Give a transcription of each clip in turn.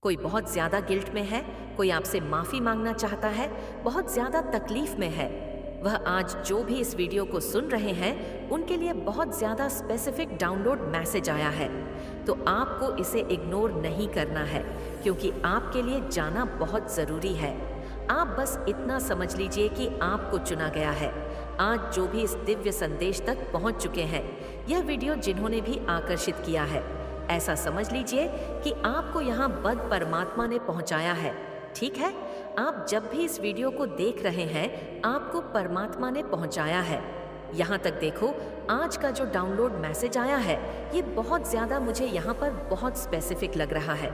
कोई बहुत ज्यादा गिल्ट में है, कोई आपसे माफी मांगना चाहता है, बहुत ज्यादा तकलीफ में है। वह आज जो भी इस वीडियो को सुन रहे हैं उनके लिए बहुत ज्यादा स्पेसिफिक डाउनलोड मैसेज आया है। तो आपको इसे इग्नोर नहीं करना है, क्योंकि आपके लिए जाना बहुत जरूरी है। आप बस इतना समझ लीजिए कि आपको चुना गया है। आज जो भी इस दिव्य संदेश तक पहुंच चुके हैं, यह वीडियो जिन्होंने भी आकर्षित किया है, ऐसा समझ लीजिए कि आपको यहाँ बद परमात्मा ने पहुंचाया है। ठीक है, आप जब भी इस वीडियो को देख रहे हैं, आपको परमात्मा ने पहुंचाया है। यहाँ तक देखो, आज का जो डाउनलोड मैसेज आया है, ये बहुत ज्यादा मुझे यहाँ पर बहुत स्पेसिफिक लग रहा है।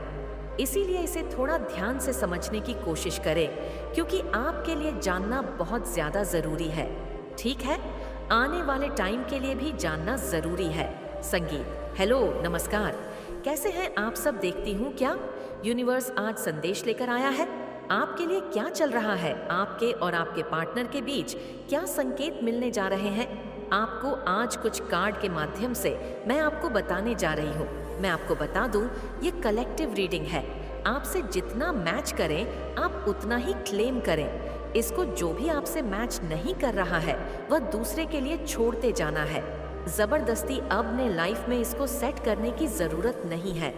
इसीलिए इसे थोड़ा ध्यान से समझने की कोशिश करें, क्योंकि आपके लिए जानना बहुत ज्यादा जरूरी है। ठीक है, आने वाले टाइम के लिए भी जानना जरूरी है। संगीत, हेलो, नमस्कार, कैसे हैं आप सब? देखती हूँ क्या यूनिवर्स आज संदेश लेकर आया है। आपके लिए क्या चल रहा है, आपके और आपके पार्टनर के बीच क्या संकेत मिलने जा रहे हैं, आपको आज कुछ कार्ड के माध्यम से मैं आपको बताने जा रही हूँ। मैं आपको बता दूं, ये कलेक्टिव रीडिंग है। आपसे जितना मैच करें, आप उतना ही क्लेम करें। इसको जो भी आपसे मैच नहीं कर रहा है, वह दूसरे के लिए छोड़ते जाना है। जबरदस्ती अपने लाइफ में इसको सेट करने की जरूरत नहीं है।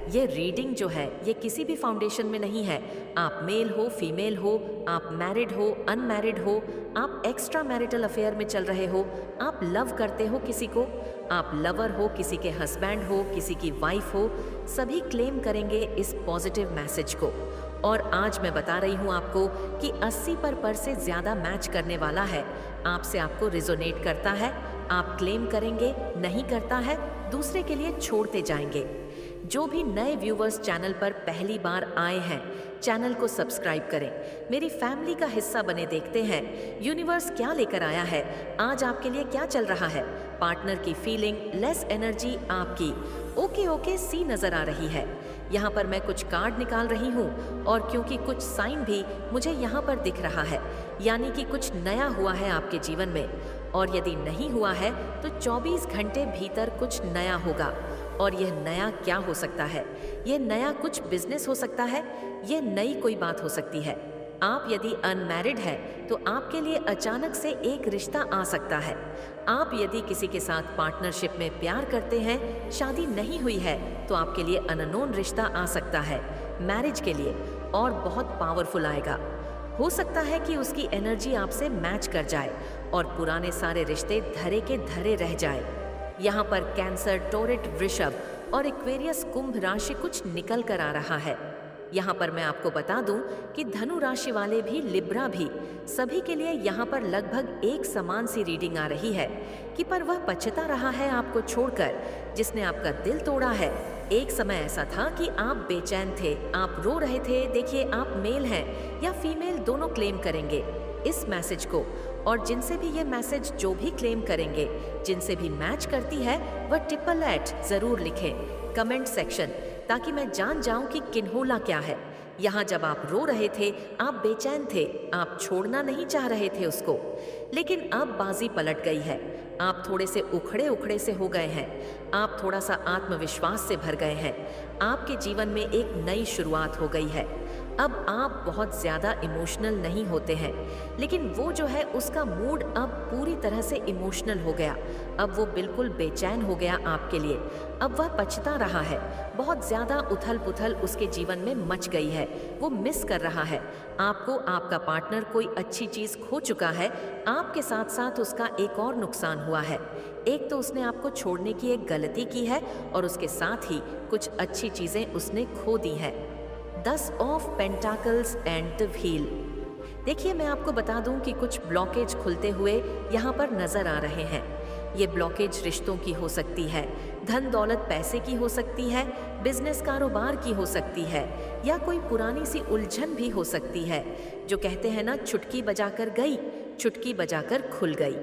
ये रीडिंग जो है, ये किसी भी फाउंडेशन में नहीं है। आप मेल हो, फीमेल हो, आप मैरिड हो, अनमैरिड हो, आप एक्स्ट्रा मैरिटल अफेयर में चल रहे हो, आप लव करते हो किसी को, आप लवर हो, किसी के हस्बैंड हो, किसी की वाइफ हो, सभी क्लेम करेंगे इस पॉजिटिव मैसेज को। और आज मैं बता रही हूँ आपको कि 80% से ज़्यादा मैच करने वाला है। आपसे आपको रिजोनेट करता है, आप क्लेम करेंगे, नहीं करता है, दूसरे के लिए छोड़ते जाएंगे। जो भी नए व्यूवर्स चैनल पर पहली बार आए हैं, चैनल को सब्सक्राइब करें, मेरी फैमिली का हिस्सा बने। देखते हैं यूनिवर्स क्या लेकर आया है, आज आपके लिए क्या चल रहा है। पार्टनर की फीलिंग, लेस एनर्जी आपकी ओके सी नजर आ रही है। यहाँ पर मैं कुछ कार्ड निकाल रही हूँ, और क्योंकि कुछ साइन भी मुझे यहाँ पर दिख रहा है, यानी कि कुछ नया हुआ है आपके जीवन में। और यदि नहीं हुआ है तो 24 घंटे भीतर कुछ नया होगा। और यह नया क्या हो सकता है? यह नया कुछ बिजनेस हो सकता है, यह नई कोई बात हो सकती है। आप यदि अनमैरिड है तो आपके लिए अचानक से एक रिश्ता आ सकता है। आप यदि किसी के साथ पार्टनरशिप में प्यार करते हैं, शादी नहीं हुई है, तो आपके लिए अननोन रिश्ता आ सकता है मैरिज के लिए, और बहुत पावरफुल आएगा। हो सकता है कि उसकी एनर्जी आपसे मैच कर जाए और पुराने सारे रिश्ते धरे के धरे रह जाए। यहाँ पर कैंसर, टोरेट, वृषभ और एक्वेरियस कुंभ राशि कुछ निकल कर आ रहा है। यहाँ पर मैं आपको बता दूं कि धनु राशि वाले भी, लिब्रा भी, सभी के लिए यहाँ पर लगभग एक समान सी रीडिंग आ रही है कि पर वह पछता रहा है आपको छोड़कर, जिसने आपका दिल तोड़ा है। एक समय ऐसा था कि आप बेचैन थे, आप रो रहे थे। देखिए, आप मेल हैं या फीमेल, दोनों क्लेम करेंगे इस मैसेज को। और जिनसे भी ये मैसेज जो भी क्लेम करेंगे, जिनसे भी मैच करती है, वह @@ जरूर लिखें कमेंट सेक्शन, ताकि मैं जान जाऊं कि किन्होला क्या है। यहाँ जब आप रो रहे थे, आप बेचैन थे, आप छोड़ना नहीं चाह रहे थे उसको, लेकिन अब बाजी पलट गई है। आप थोड़े से उखड़े से हो गए हैं, आप थोड़ा सा आत्मविश्वास से भर गए हैं। आपके जीवन में एक नई शुरुआत हो गई है। अब आप बहुत ज़्यादा इमोशनल नहीं होते हैं, लेकिन वो जो है उसका मूड अब पूरी तरह से इमोशनल हो गया। अब वो बिल्कुल बेचैन हो गया आपके लिए। अब वह पछता रहा है, बहुत ज़्यादा उथल पुथल उसके जीवन में मच गई है, वो मिस कर रहा है आपको। आपका पार्टनर कोई अच्छी चीज़ खो चुका है, आपके साथ साथ उसका एक और नुकसान हुआ है। एक तो उसने आपको छोड़ने की एक गलती की है, और उसके साथ ही कुछ अच्छी चीज़ें उसने खो दी हैं। 10 of pentacles and the wheel. देखिए, मैं आपको बता दूं कि कुछ ब्लॉकेज खुलते हुए यहाँ पर नजर आ रहे हैं। ये ब्लॉकेज रिश्तों की हो सकती है, धन दौलत पैसे की हो सकती है, बिजनेस कारोबार की हो सकती है, या कोई पुरानी सी उलझन भी हो सकती है। जो कहते हैं ना, चुटकी बजाकर गई, चुटकी बजाकर खुल गई।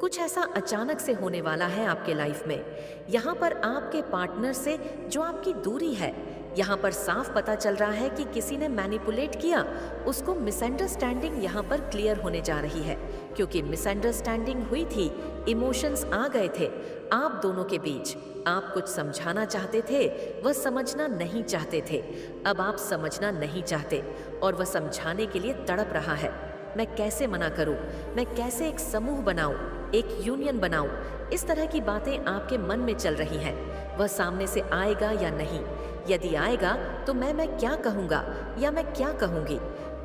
कुछ ऐसा अचानक से होने वाला है आपके लाइफ में। यहाँ पर आपके पार्टनर से जो आपकी दूरी है, यहाँ पर साफ पता चल रहा है कि किसी ने मैनिपुलेट किया, उसको मिसअंडरस्टैंडिंग यहाँ पर क्लियर होने जा रही है, क्योंकि मिसअंडरस्टैंडिंग हुई थी, इमोशंस आ गए थे आप दोनों के बीच। आप कुछ समझाना चाहते थे, वह समझना नहीं चाहते थे। अब आप समझना नहीं चाहते और वह समझाने के लिए तड़प रहा है। मैं कैसे मना करूं? मैं कैसे एक समूह बनाऊं, एक यूनियन बनाऊं? इस तरह की बातें आपके मन में चल रही हैं। वह सामने से आएगा या नहीं? यदि आएगा तो मैं क्या कहूँगा या मैं क्या कहूँगी?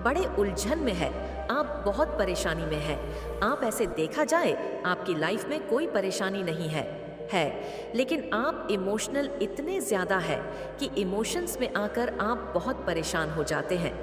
बड़े उलझन में है आप, बहुत परेशानी में है आप। ऐसे देखा जाए आपकी लाइफ में कोई परेशानी नहीं है, लेकिन आप इमोशनल इतने ज़्यादा है कि इमोशंस में आकर आप बहुत परेशान हो जाते हैं।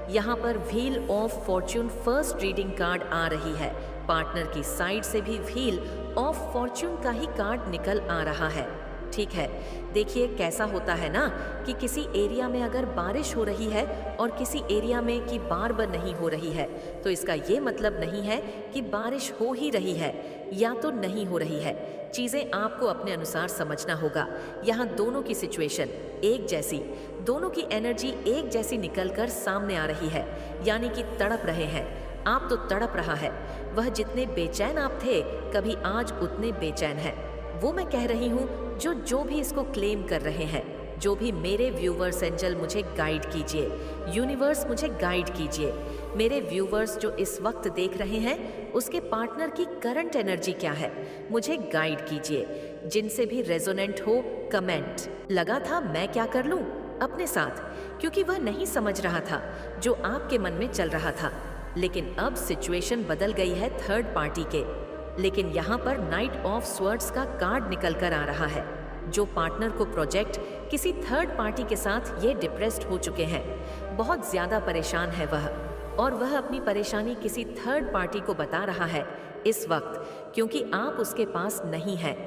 यहाँ पर wheel of fortune first reading card आ रही है। पार्टनर की साइड से भी व्हील ऑफ फॉर्च्यून का ही कार्ड निकल आ रहा है। ठीक है, देखिए कैसा होता है ना कि किसी एरिया में अगर बारिश हो रही है और किसी एरिया में कि बार बार नहीं हो रही है, तो इसका ये मतलब नहीं है कि बारिश हो ही रही है या तो नहीं हो रही है। चीज़ें आपको अपने अनुसार समझना होगा। यहाँ दोनों की सिचुएशन एक जैसी, दोनों की एनर्जी एक जैसी निकल कर सामने आ रही है, यानी कि तड़प रहे हैं। आप तो तड़प रहा है, वह जितने बेचैन आप थे कभी आज उतने बेचैन हैं। वो मैं कह रही हूँ जो भी इसको क्लेम कर रहे हैं, जो भी मेरे व्यूवर्स एंजल मुझे गाइड कीजिए, यूनिवर्स मुझे गाइड कीजिए। मेरे व्यूवर्स जो इस वक्त देख रहे हैं उसके पार्टनर की करंट एनर्जी क्या है, मुझे गाइड कीजिए। जिनसे भी रेजोनेंट हो कमेंट। लगा था मैं क्या कर लूँ अपने साथ, क्योंकि वह नहीं समझ रहा था जो आपके मन में चल रहा था। लेकिन अब सिचुएशन बदल गई है थर्ड पार्टी के। लेकिन यहाँ पर नाइट ऑफ स्वर्ड्स का कार्ड निकल कर आ रहा है। जो पार्टनर को प्रोजेक्ट किसी थर्ड पार्टी के साथ ये डिप्रेस्ड हो चुके हैं, बहुत ज़्यादा परेशान है वह, और वह अपनी परेशानी किसी थर्ड पार्टी को बता रहा है इस वक्त, क्योंकि आप उसके पास नहीं हैं।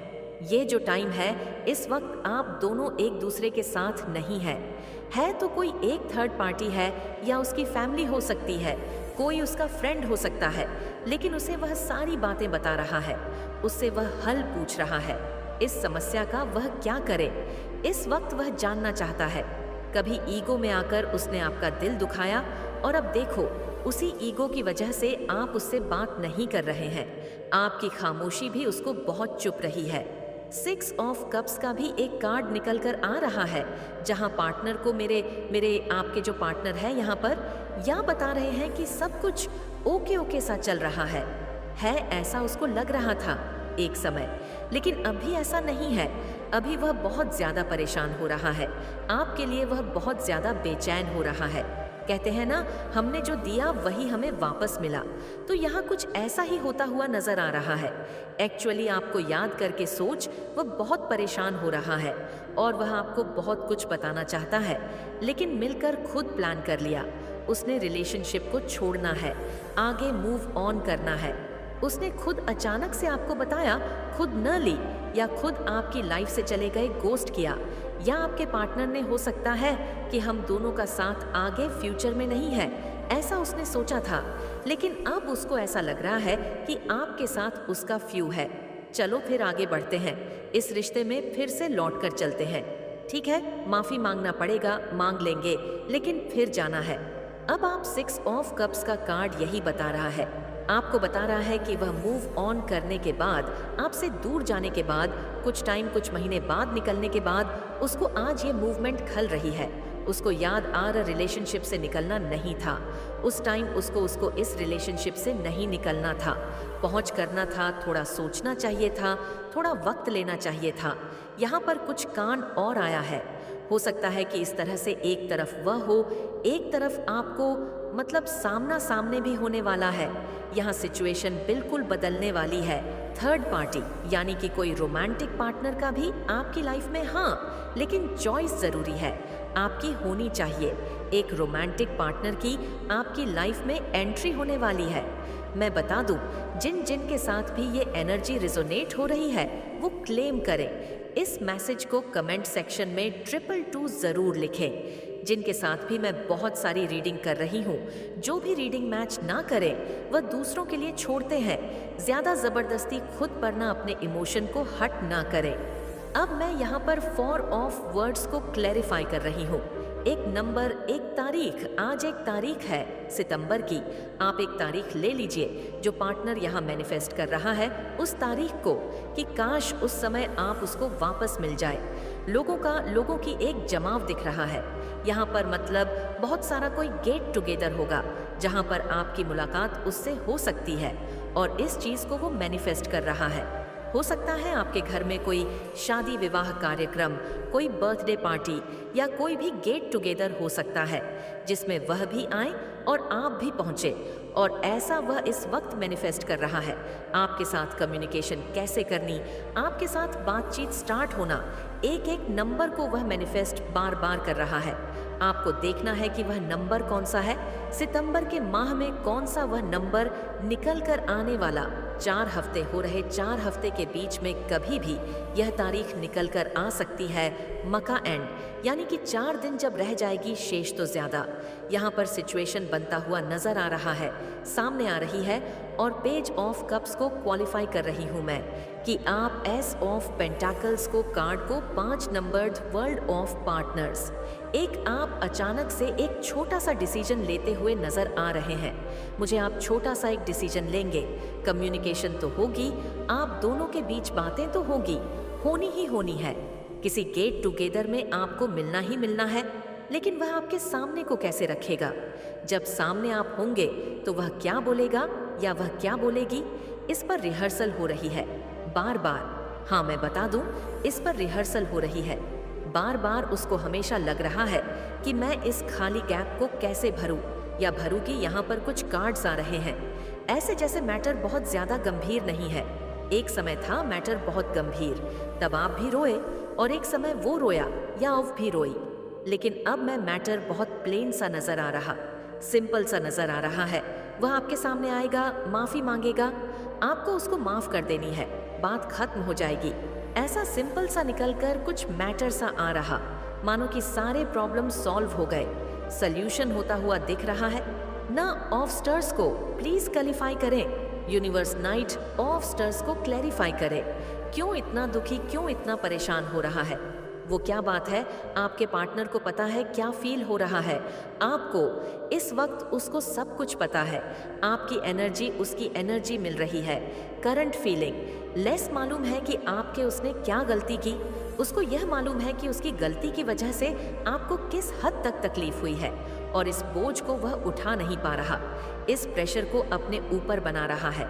ये जो टाइम है इस वक्त आप दोनों एक दूसरे के साथ नहीं है तो कोई एक थर्ड पार्टी है या उसकी फैमिली हो सकती है, कोई उसका फ्रेंड हो सकता है, लेकिन उसे वह सारी बातें बता रहा है, उससे वह हल पूछ रहा है इस समस्या का। वह क्या करे इस वक्त वह जानना चाहता है। कभी ईगो में आकर उसने आपका दिल दुखाया और अब देखो उसी ईगो की वजह से आप उससे बात नहीं कर रहे हैं। आपकी खामोशी भी उसको बहुत चुप रही है। 6 ऑफ कप्स का भी एक कार्ड निकल कर आ रहा है, जहां पार्टनर को मेरे आपके जो पार्टनर है यहाँ पर या बता रहे हैं कि सब कुछ ओके सा चल रहा है ऐसा उसको लग रहा था एक समय, लेकिन अभी ऐसा नहीं है। अभी वह बहुत ज़्यादा परेशान हो रहा है, आपके लिए वह बहुत ज़्यादा बेचैन हो रहा है। कहते हैं ना, हमने जो दिया वही हमें वापस मिला, तो यहाँ कुछ ऐसा ही होता हुआ नजर आ रहा है। एक्चुअली आपको याद करके सोच वह बहुत परेशान हो रहा है और वह आपको बहुत कुछ बताना चाहता है, लेकिन मिलकर खुद प्लान कर लिया। उसने रिलेशनशिप को छोड़ना है, आगे मूव ऑन करना है। उसने खुद अचानक से आपको बताया, खुद न ली, या खुद आपकी लाइफ से चले गए, गोस्ट किया, या आपके पार्टनर ने हो सकता है कि हम दोनों का साथ आगे फ्यूचर में नहीं है, ऐसा उसने सोचा था। लेकिन अब उसको ऐसा लग रहा है कि आपके साथ उसका फ्यू है। चलो फिर आगे बढ़ते हैं, इस रिश्ते में फिर से लौट कर चलते हैं। ठीक है, माफ़ी मांगना पड़ेगा, मांग लेंगे, लेकिन फिर जाना है। अब आप 6 ऑफ कप्स का कार्ड यही बता रहा है, आपको बता रहा है कि वह मूव ऑन करने के बाद, आपसे दूर जाने के बाद, कुछ टाइम, कुछ महीने बाद निकलने के बाद उसको आज ये मूवमेंट खल रही है। उसको याद आ रहा रिलेशनशिप से निकलना नहीं था उस टाइम, उसको इस रिलेशनशिप से नहीं निकलना था, पहुंच करना था, थोड़ा सोचना चाहिए था, थोड़ा वक्त लेना चाहिए था। यहाँ पर कुछ कान और आया है। हो सकता है कि इस तरह से एक तरफ वह हो, एक तरफ आपको, मतलब सामना सामने भी होने वाला है। यहाँ सिचुएशन बिल्कुल बदलने वाली है। थर्ड पार्टी यानी कि कोई रोमांटिक पार्टनर का भी आपकी लाइफ में, हाँ, लेकिन चॉइस ज़रूरी है, आपकी होनी चाहिए। एक रोमांटिक पार्टनर की आपकी लाइफ में एंट्री होने वाली है। मैं बता दूं, जिन जिन के साथ भी ये एनर्जी रिजोनेट हो रही है वो क्लेम करें। इस मैसेज को कमेंट सेक्शन में 222 ज़रूर लिखें। जिनके साथ भी मैं बहुत सारी रीडिंग कर रही हूँ, जो भी रीडिंग मैच ना करें वह दूसरों के लिए छोड़ते हैं। ज़्यादा ज़बरदस्ती खुद पर ना अपने इमोशन को हट ना करें। अब मैं यहाँ पर 4 ऑफ वर्ड्स को क्लैरिफाई कर रही हूँ। एक नंबर, एक तारीख, आज एक तारीख है सितंबर की, आप एक तारीख ले लीजिए जो पार्टनर यहाँ मैनिफेस्ट कर रहा है उस तारीख को, कि काश उस समय आप उसको वापस मिल जाए। लोगों की एक जमाव दिख रहा है यहाँ पर, मतलब बहुत सारा कोई गेट टुगेदर होगा जहाँ पर आपकी मुलाकात उससे हो सकती है और इस चीज को वो मैनिफेस्ट कर रहा है। हो सकता है आपके घर में कोई शादी विवाह कार्यक्रम, कोई बर्थडे पार्टी या कोई भी गेट टुगेदर हो सकता है जिसमें वह भी आए और आप भी पहुंचे, और ऐसा वह इस वक्त मैनिफेस्ट कर रहा है। आपके साथ कम्युनिकेशन कैसे करनी, आपके साथ बातचीत स्टार्ट होना, एक एक नंबर को वह मैनिफेस्ट बार बार कर रहा है। आपको देखना है कि वह नंबर कौन सा है, सितंबर के माह में कौन सा वह नंबर निकल कर आने वाला। 4 हफ्ते हो रहे, 4 हफ्ते के बीच में कभी भी यह तारीख निकल कर आ सकती है मका एंड, यानी कि 4 दिन जब रह जाएगी शेष तो ज्यादा। यहाँ पर सिचुएशन बनता हुआ नजर आ रहा है, सामने आ रही है, और पेज ऑफ कप्स को क्वालिफाई कर रही हूँ मैं कि आप एस ऑफ पेंटाकल्स को कार्ड को 5 नंबर्ड वर्ल्ड ऑफ पार्टनर्स, एक आप अचानक से एक छोटा सा डिसीजन लेते हुए नजर आ रहे हैं। मुझे आप छोटा सा एक डिसीजन लेंगे, कम्युनिकेशन तो होगी, आप दोनों के बीच बातें तो होगी, होनी ही होनी है। किसी गेट टुगेदर में आपको मिलना ही मिलना है, लेकिन वह आपके सामने को कैसे रखेगा? जब सामने आप होंगे तो वह क्या बोलेगा या वह क्या बोलेगी, इस पर रिहर्सल हो रही है बार बार। हाँ, मैं बता दूं, इस पर रिहर्सल हो रही है बार बार। उसको हमेशा लग रहा है कि मैं इस खाली गैप को कैसे भरूं या भरूं कि यहाँ पर कुछ कार्ड्स आ रहे हैं, ऐसे जैसे मैटर बहुत ज्यादा गंभीर नहीं है। एक समय था मैटर बहुत गंभीर, तब आप भी रोए, और एक समय वो रोया या अव भी रोई, लेकिन अब मैं मैटर बहुत प्लेन सा नजर आ रहा, सिंपल सा नजर आ रहा है। वह आपके सामने आएगा, माफी मांगेगा, आपको उसको माफ कर देनी है, बात खत्म हो जाएगी। ऐसा सिंपल सा निकलकर कुछ मैटर सा आ रहा, मानो कि सारे प्रॉब्लम सॉल्व हो गए, सॉल्यूशन होता हुआ दिख रहा है ना। ऑफ स्टार्स को प्लीज क्लैरिफाई करें, यूनिवर्स नाइट ऑफ स्टार्स को क्लैरिफाई करें, क्यों इतना दुखी, क्यों इतना परेशान हो रहा है, वो क्या बात है? आपके पार्टनर को पता है क्या फील हो रहा है, आपको इस वक्त उसको सब कुछ पता है, आपकी एनर्जी उसकी एनर्जी मिल रही है, करंट फीलिंग लेस मालूम है कि आपके उसने क्या गलती की, उसको यह मालूम है कि उसकी गलती की वजह से आपको किस हद तक तकलीफ हुई है, और इस बोझ को वह उठा नहीं पा रहा, इस प्रेशर को अपने ऊपर बना रहा है।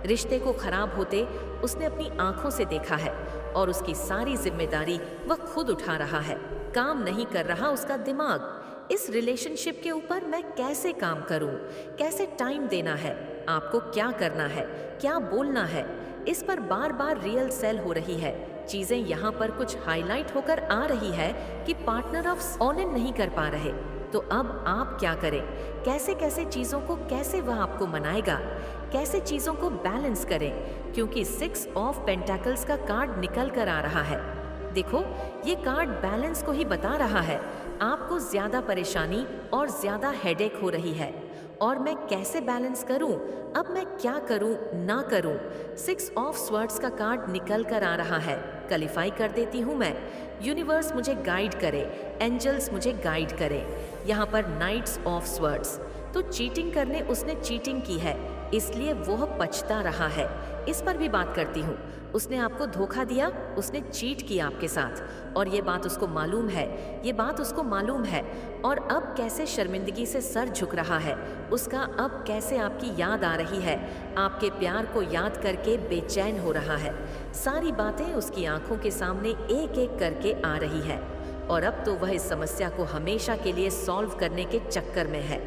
रिश्ते को खराब होते उसने अपनी आंखों से देखा है, और उसकी सारी जिम्मेदारी वह खुद उठा रहा है। काम नहीं कर रहा उसका दिमाग। इस रिलेशनशिप के ऊपर मैं कैसे काम करूं, कैसे टाइम देना है, आपको क्या करना है, क्या बोलना है, इस पर बार बार रियल सेल हो रही है। चीजें यहाँ पर कुछ हाईलाइट होकर आ रही है कि पार्टनर ऑफ ऑन इन नहीं कर पा रहे, तो अब आप क्या करें, कैसे कैसे चीजों को, कैसे वह आपको मनाएगा, कैसे चीजों को बैलेंस करें, क्योंकि 6 ऑफ पेंटाकल्स का कार्ड निकल कर आ रहा है। देखो, ये कार्ड बैलेंस को ही बता रहा है। आपको ज्यादा परेशानी और ज्यादा हेडेक हो रही है, और मैं कैसे बैलेंस करूं, अब मैं क्या करूं ना करूं। 6 ऑफ स्वर्ड्स का कार्ड निकल कर आ रहा है। क्वालिफाई कर देती हूं मैं, यूनिवर्स मुझे गाइड करे, एंजल्स मुझे गाइड करे। यहाँ पर नाइट्स ऑफ स्वर्ड्स, तो चीटिंग करने उसने चीटिंग की है, इसलिए वह पछता रहा है। इस पर भी बात करती हूँ। उसने आपको धोखा दिया, उसने चीट किया आपके साथ, और ये बात उसको मालूम है, ये बात उसको मालूम है। और अब कैसे शर्मिंदगी से सर झुक रहा है उसका, अब कैसे आपकी याद आ रही है, आपके प्यार को याद करके बेचैन हो रहा है। सारी बातें उसकी आंखों के सामने एक एक करके आ रही है, और अब तो वह इस समस्या को हमेशा के लिए सॉल्व करने के चक्कर में है।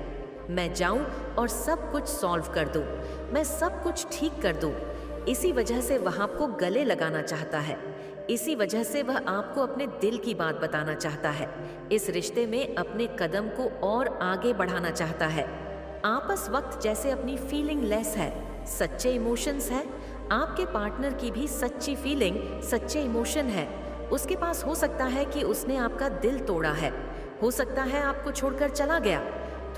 मैं जाऊं और सब कुछ सॉल्व कर दूं, मैं सब कुछ ठीक कर दूं। इसी वजह से वह आपको गले लगाना चाहता है, इसी वजह से वह आपको अपने दिल की बात बताना चाहता है, इस रिश्ते में अपने कदम को और आगे बढ़ाना चाहता है। आपस वक्त जैसे अपनी फीलिंग लेस है, सच्चे इमोशंस है। आपके पार्टनर की भी सच्ची फीलिंग, सच्चे इमोशन है। उसके पास हो सकता है कि उसने आपका दिल तोड़ा है, हो सकता है आपको छोड़कर चला गया।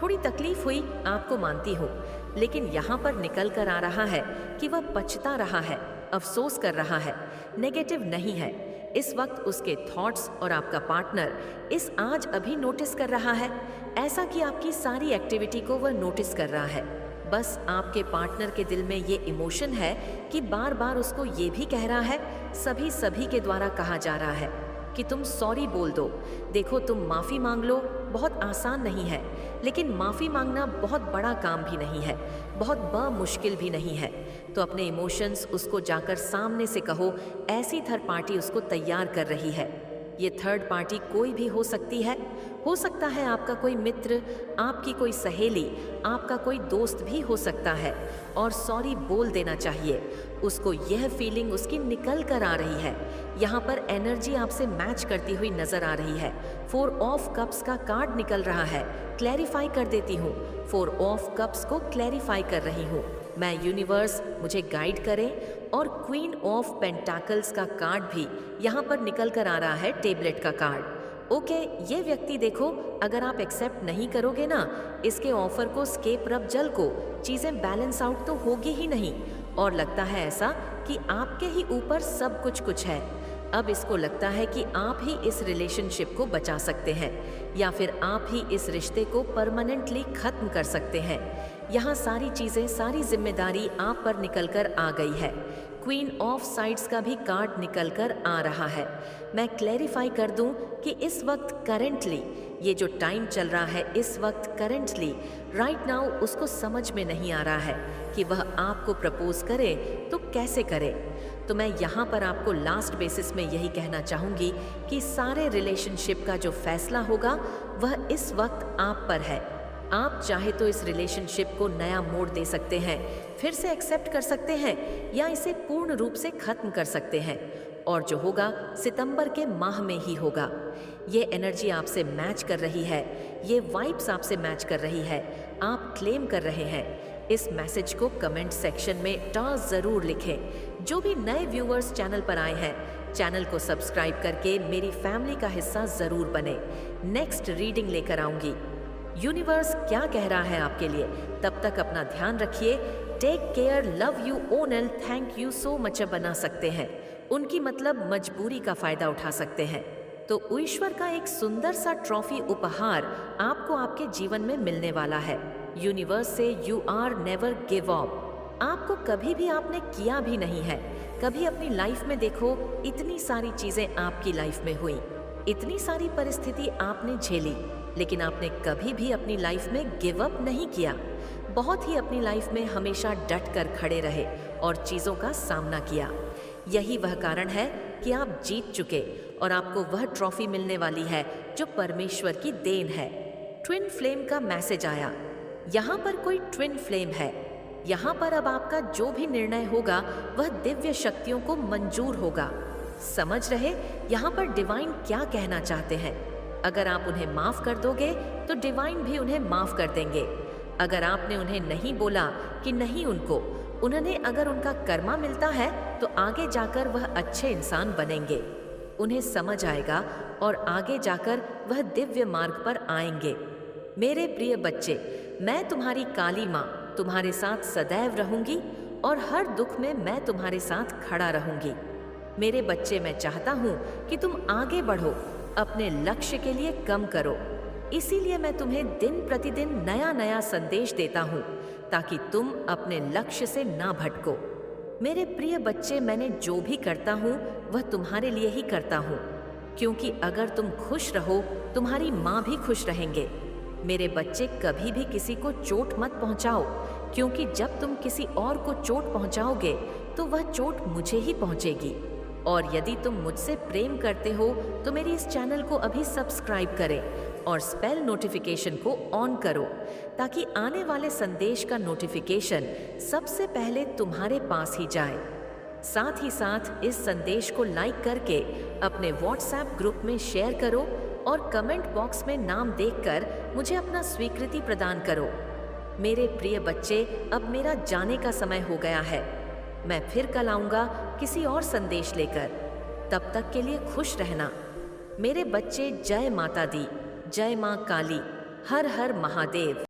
थोड़ी तकलीफ हुई, आपको मानती हूँ, लेकिन यहाँ पर निकल कर आ रहा है कि वह पछता रहा है, अफसोस कर रहा है। नेगेटिव नहीं है, इस वक्त उसके थॉट्स और आपका पार्टनर इस आज अभी नोटिस कर रहा है, ऐसा कि आपकी सारी एक्टिविटी को वह नोटिस कर रहा है। बस आपके पार्टनर के दिल में ये इमोशन है कि बार बार उसको ये भी कह रहा है, सभी के द्वारा कहा जा रहा है कि तुम सॉरी बोल दो, देखो तुम माफ़ी मांग लो। बहुत आसान नहीं है, लेकिन माफ़ी मांगना बहुत बड़ा काम भी नहीं है, बहुत मुश्किल भी नहीं है। तो अपने इमोशंस उसको जाकर सामने से कहो। ऐसी थर्ड पार्टी उसको तैयार कर रही है। ये थर्ड पार्टी कोई भी हो सकती है। हो सकता है आपका कोई मित्र, आपकी कोई सहेली, आपका कोई दोस्त भी हो सकता है। और सॉरी बोल देना चाहिए उसको। यह फीलिंग उसकी निकल कर आ रही है। यहाँ पर एनर्जी आपसे मैच करती हुई नजर आ रही है। 4 ऑफ कप्स का कार्ड निकल रहा है। क्लैरिफाई कर देती हूँ, 4 ऑफ कप्स को क्लैरिफाई कर रही हूँ मैं। यूनिवर्स मुझे गाइड करें। और क्वीन ऑफ पेंटाकल्स का कार्ड भी यहाँ पर निकल कर आ रहा है, टेबलेट का कार्ड। ओके, ये व्यक्ति देखो, अगर आप एक्सेप्ट नहीं करोगे ना इसके ऑफर को, स्केप रब जल को, चीज़ें बैलेंस आउट तो होगी ही नहीं। और लगता है ऐसा कि आपके ही ऊपर सब कुछ है। अब इसको लगता है कि आप ही इस रिलेशनशिप को बचा सकते हैं, या फिर आप ही इस रिश्ते को परमानेंटली खत्म कर सकते हैं। यहाँ सारी चीज़ें, सारी जिम्मेदारी आप पर निकल कर आ गई है। क्वीन ऑफ साइड्स का भी कार्ड निकल कर आ रहा है। मैं क्लैरिफाई कर दूं कि इस वक्त करेंटली ये जो टाइम चल रहा है, इस वक्त करेंटली राइट नाउ उसको समझ में नहीं आ रहा है कि वह आपको प्रपोज करे तो कैसे करे। तो मैं यहाँ पर आपको लास्ट बेसिस में यही कहना चाहूँगी कि सारे रिलेशनशिप का जो फैसला होगा वह इस वक्त आप पर है। आप चाहे तो इस रिलेशनशिप को नया मोड़ दे सकते हैं, फिर से एक्सेप्ट कर सकते हैं, या इसे पूर्ण रूप से खत्म कर सकते हैं। और जो होगा सितंबर के माह में ही होगा। ये एनर्जी आपसे मैच कर रही है, ये वाइब्स आपसे मैच कर रही है, आप क्लेम कर रहे हैं। इस मैसेज को कमेंट सेक्शन में ज़रूर लिखें। जो भी नए व्यूअर्स चैनल पर आए हैं, चैनल को सब्सक्राइब करके मेरी फैमिली का हिस्सा ज़रूर बने। नेक्स्ट रीडिंग लेकर आऊँगी। यूनिवर्स क्या कह रहा है आपके लिए। तब तक अपना ध्यान रखिए। टेक केयर, लव यू ओनल, थैंक यू सो मच बना सकते हैं। उनकी मतलब मजबूरी का फायदा उठा सकते हैं। तो ईश्वर का एक सुंदर सा ट्रॉफी उपहार आपको आपके जीवन में मिलने वाला है। यूनिवर्स से you are never give up. आपको कभी भी आपने किया भी नहीं है। कभी अपनी लाइफ में देखो, इतनी सारी चीजें आपकी लाइफ में हुई, इतनी सारी परिस्थिति आपने झेली, लेकिन आपने कभी भी अपनी लाइफ में गिव अप नहीं किया। बहुत ही अपनी लाइफ में हमेशा डट कर खड़े रहे और चीज़ों का सामना किया। यही वह कारण है कि आप जीत चुके और आपको वह ट्रॉफी मिलने वाली है जो परमेश्वर की देन है। ट्विन फ्लेम का मैसेज आया। यहाँ पर कोई ट्विन फ्लेम है। यहाँ पर अब आपका जो भी निर्णय होगा वह दिव्य शक्तियों को मंजूर होगा। समझ रहे यहाँ पर डिवाइन क्या कहना चाहते हैं। अगर आप उन्हें माफ कर दोगे तो डिवाइन भी उन्हें माफ कर देंगे। अगर आपने उन्हें नहीं बोला कि नहीं उन्हें अगर उनका कर्मा मिलता है तो आगे जाकर वह अच्छे इंसान बनेंगे। उन्हें समझ आएगा और आगे जाकर वह दिव्य मार्ग पर आएंगे। मेरे प्रिय बच्चे, मैं तुम्हारी काली माँ तुम्हारे साथ सदैव रहूंगी और हर दुख में मैं तुम्हारे साथ खड़ा रहूंगी। मेरे बच्चे, मैं चाहता हूँ कि तुम आगे बढ़ो, अपने लक्ष्य के लिए कम करो। इसीलिए मैं तुम्हें दिन प्रतिदिन नया नया संदेश देता हूँ ताकि तुम अपने लक्ष्य से ना भटको। मेरे प्रिय बच्चे, मैंने जो भी करता हूँ वह तुम्हारे लिए ही करता हूँ, क्योंकि अगर तुम खुश रहो तुम्हारी माँ भी खुश रहेंगे। मेरे बच्चे, कभी भी किसी को चोट मत पहुँचाओ, क्योंकि जब तुम किसी और को चोट पहुँचाओगे तो वह चोट मुझे ही पहुँचेगी। और यदि तुम मुझसे प्रेम करते हो तो मेरी इस चैनल को अभी सब्सक्राइब करें और स्पेल नोटिफिकेशन को ऑन करो ताकि आने वाले संदेश का नोटिफिकेशन सबसे पहले तुम्हारे पास ही जाए। साथ ही साथ इस संदेश को लाइक करके अपने व्हाट्सएप ग्रुप में शेयर करो और कमेंट बॉक्स में नाम देखकर मुझे अपना स्वीकृति प्रदान करो। मेरे प्रिय बच्चे, अब मेरा जाने का समय हो गया है। मैं फिर कल आऊँगा किसी और संदेश लेकर। तब तक के लिए खुश रहना। मेरे बच्चे, जय माता दी, जय माँ काली, हर हर महादेव।